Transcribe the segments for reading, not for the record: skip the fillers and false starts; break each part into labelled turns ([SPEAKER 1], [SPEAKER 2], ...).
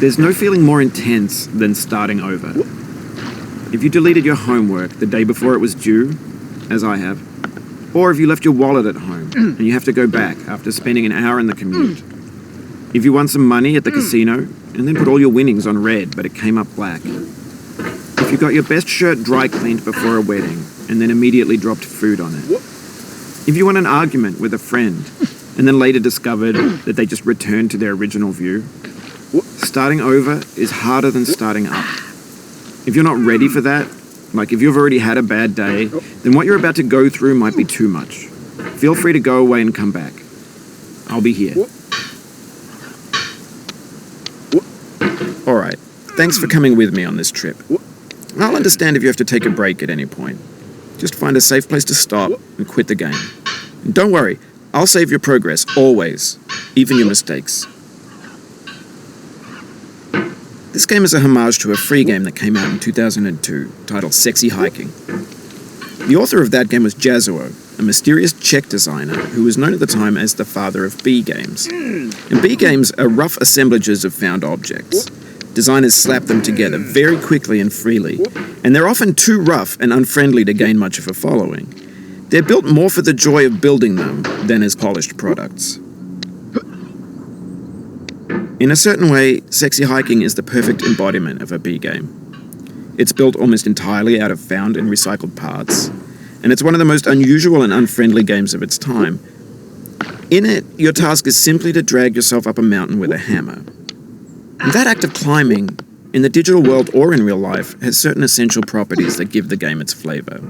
[SPEAKER 1] There's no feeling more intense than starting over. If you deleted your homework the day before it was due, as I have, or if you left your wallet at home and you have to go back after spending an hour in the commute. If you won some money at the casino and then put all your winnings on red but it came up black. If you got your best shirt dry cleaned before a wedding and then immediately dropped food on it. If you won an argument with a friend and then later discovered that they just returned to their original view. Starting over is harder than starting up. If you're not ready for that, like if you've already had a bad day, then what you're about to go through might be too much. Feel free to go away and come back. I'll be here. Alright, thanks for coming with me on this trip. I'll understand if you have to take a break at any point. Just find a safe place to stop and quit the game. And don't worry, I'll save your progress, always, even your mistakes. This game is a homage to a free game that came out in 2002, titled Sexy Hiking. The author of that game was Jazuo, a mysterious Czech designer who was known at the time as the father of B games. And B games are rough assemblages of found objects. Designers slap them together very quickly and freely, and they're often too rough and unfriendly to gain much of a following. They're built more for the joy of building them than as polished products. In a certain way, Sexy Hiking is the perfect embodiment of a B game. It's built almost entirely out of found and recycled parts, and it's one of the most unusual and unfriendly games of its time. In it, your task is simply to drag yourself up a mountain with a hammer. And that act of climbing, in the digital world or in real life, has certain essential properties that give the game its flavor.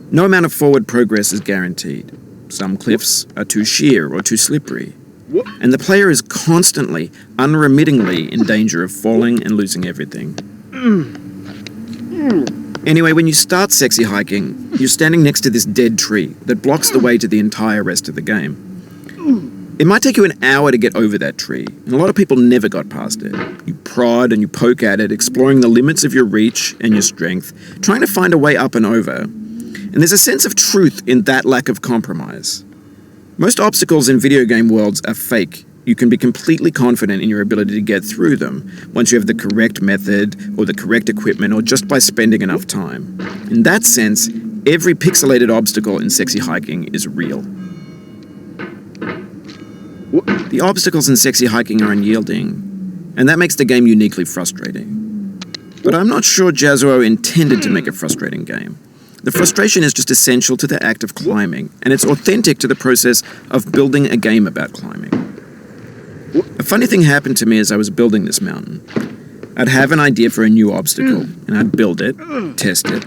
[SPEAKER 1] No amount of forward progress is guaranteed. Some cliffs are too sheer or too slippery. And the player is constantly, unremittingly in danger of falling and losing everything. Anyway, when you start Sexy Hiking, you're standing next to this dead tree that blocks the way to the entire rest of the game. It might take you an hour to get over that tree, and a lot of people never got past it. You prod and you poke at it, exploring the limits of your reach and your strength, trying to find a way up and over. And there's a sense of truth in that lack of compromise. Most obstacles in video game worlds are fake. You can be completely confident in your ability to get through them once you have the correct method or the correct equipment or just by spending enough time. In that sense, every pixelated obstacle in Sexy Hiking is real. The obstacles in Sexy Hiking are unyielding, and that makes the game uniquely frustrating. But I'm not sure Jazuo intended to make a frustrating game. The frustration is just essential to the act of climbing, and it's authentic to the process of building a game about climbing. A funny thing happened to me as I was building this mountain. I'd have an idea for a new obstacle, and I'd build it, test it,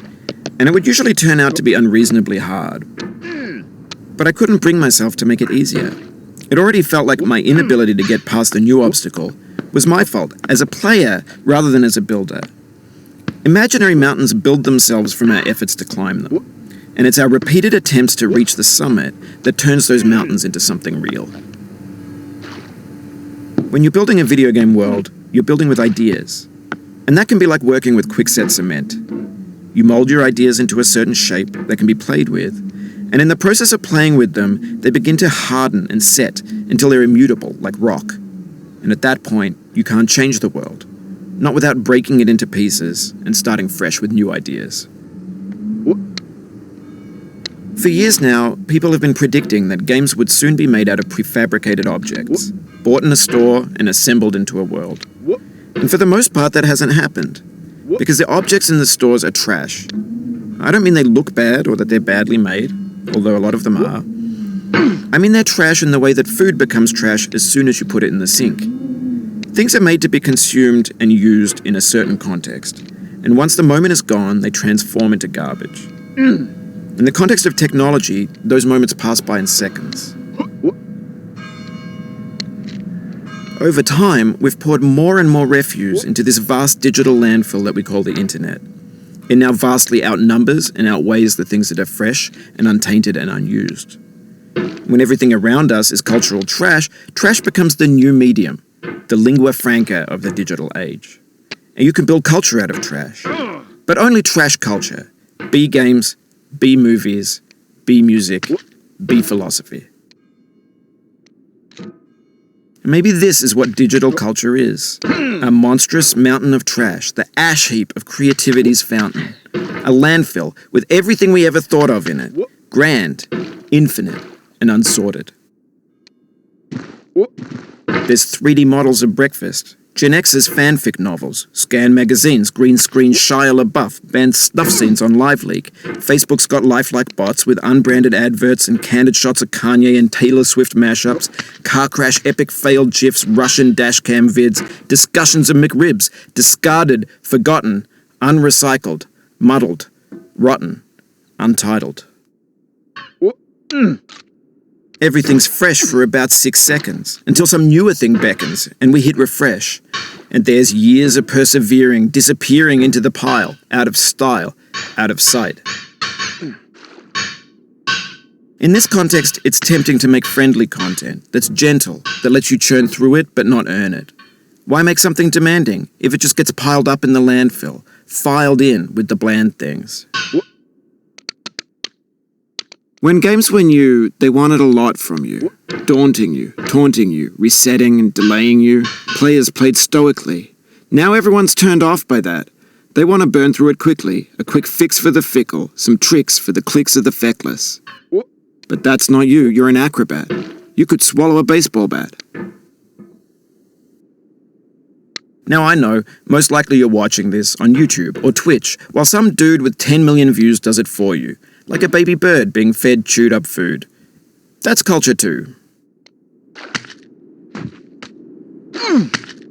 [SPEAKER 1] and it would usually turn out to be unreasonably hard. But I couldn't bring myself to make it easier. It already felt like my inability to get past the new obstacle was my fault, as a player rather than as a builder. Imaginary mountains build themselves from our efforts to climb them, and it's our repeated attempts to reach the summit that turns those mountains into something real. When you're building a video game world, you're building with ideas, and that can be like working with quickset cement. You mold your ideas into a certain shape that can be played with, and in the process of playing with them, they begin to harden and set until they're immutable, like rock. And at that point, you can't change the world. Not without breaking it into pieces and starting fresh with new ideas. For years now, people have been predicting that games would soon be made out of prefabricated objects, bought in a store and assembled into a world. And for the most part, that hasn't happened, because the objects in the stores are trash. I don't mean they look bad or that they're badly made, although a lot of them are. I mean they're trash in the way that food becomes trash as soon as you put it in the sink. Things are made to be consumed and used in a certain context, and once the moment is gone, they transform into garbage. In the context of technology, those moments pass by in seconds. Over time, we've poured more and more refuse into this vast digital landfill that we call the internet. It now vastly outnumbers and outweighs the things that are fresh and untainted and unused. When everything around us is cultural trash, trash becomes the new medium, the lingua franca of the digital age. And you can build culture out of trash. But only trash culture. B games, B movies, B music, B philosophy. Maybe this is what digital culture is. A monstrous mountain of trash, the ash heap of creativity's fountain. A landfill with everything we ever thought of in it. Grand, infinite, and unsorted. There's 3D models of breakfast, Gen X's fanfic novels, scan magazines, green screen Shia LaBeouf, banned snuff scenes on LiveLeak. Facebook's got lifelike bots with unbranded adverts and candid shots of Kanye and Taylor Swift mashups, car crash epic failed GIFs, Russian dashcam vids, discussions of McRibs, discarded, forgotten, unrecycled, muddled, rotten, untitled. Everything's fresh for about 6 seconds, until some newer thing beckons, and we hit refresh. And there's years of persevering, disappearing into the pile, out of style, out of sight. In this context, it's tempting to make friendly content that's gentle, that lets you churn through it but not earn it. Why make something demanding if it just gets piled up in the landfill, filed in with the bland things? When games were new, they wanted a lot from you. Daunting you, taunting you, resetting and delaying you. Players played stoically. Now everyone's turned off by that. They want to burn through it quickly, a quick fix for the fickle, some tricks for the clicks of the feckless. But that's not you, you're an acrobat. You could swallow a baseball bat. Now I know, most likely you're watching this on YouTube or Twitch, while some dude with 10 million views does it for you. Like a baby bird being fed chewed up food. That's culture too.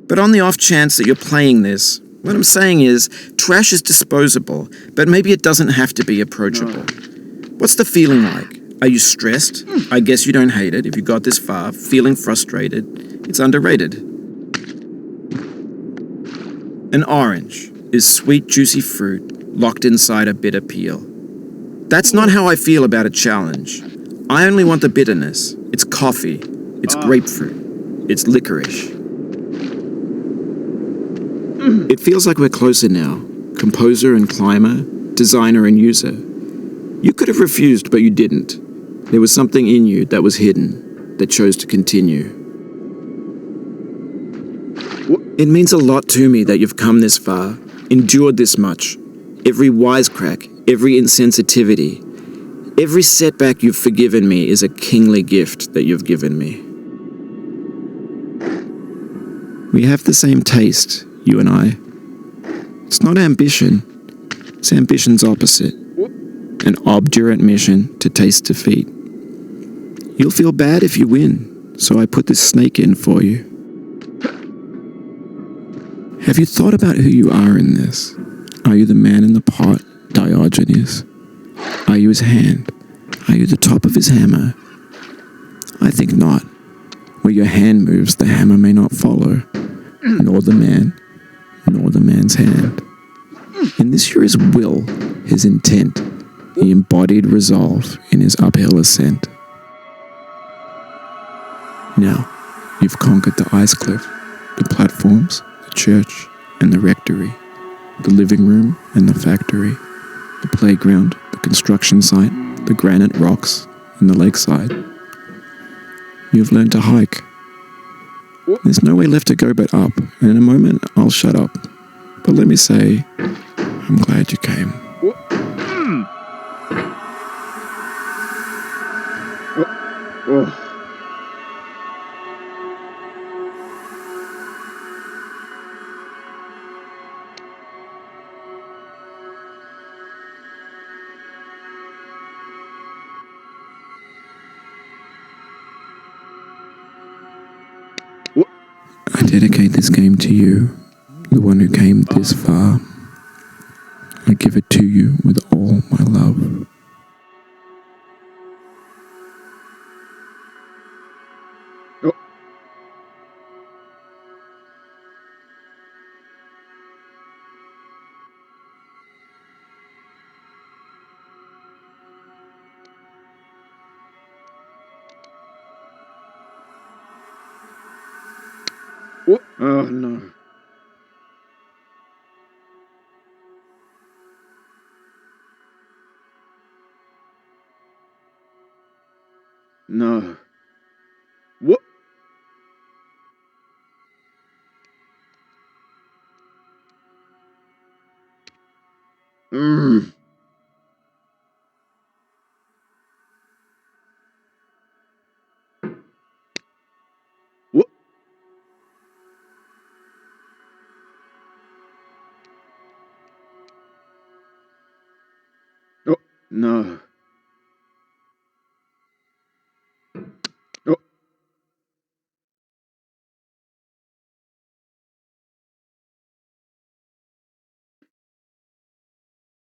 [SPEAKER 1] But on the off chance that you're playing this, what I'm saying is, trash is disposable, but maybe it doesn't have to be approachable. What's the feeling like? Are you stressed? I guess you don't hate it if you got this far. Feeling frustrated? It's underrated. An orange is sweet, juicy fruit locked inside a bitter peel. That's not how I feel about a challenge. I only want the bitterness. It's coffee. It's grapefruit. It's licorice. It feels like we're closer now. Composer and climber, designer and user. You could have refused, but you didn't. There was something in you that was hidden, that chose to continue. It means a lot to me that you've come this far, endured this much. Every wisecrack, every insensitivity, every setback you've forgiven me is a kingly gift that you've given me. We have the same taste, you and I. It's not ambition, it's ambition's opposite. An obdurate mission to taste defeat. You'll feel bad if you win, so I put this snake in for you. Have you thought about who you are in this? Are you the man in the pot, Diogenes? Are you his hand? Are you the top of his hammer? I think not. Where your hand moves, the hammer may not follow, nor the man, nor the man's hand. And this here is will, his intent, the embodied resolve in his uphill ascent. Now, you've conquered the ice cliff, the platforms, the church, and the rectory, the living room and the factory, the playground, the construction site, the granite rocks, and the lakeside. You've learned to hike. There's no way left to go but up, and in a moment I'll shut up. But let me say, I'm glad you came. I dedicate this game to you, the one who came this far. I give it to you with all my love.
[SPEAKER 2] What? Oh, no. No. What? Mm. What? Oh, no.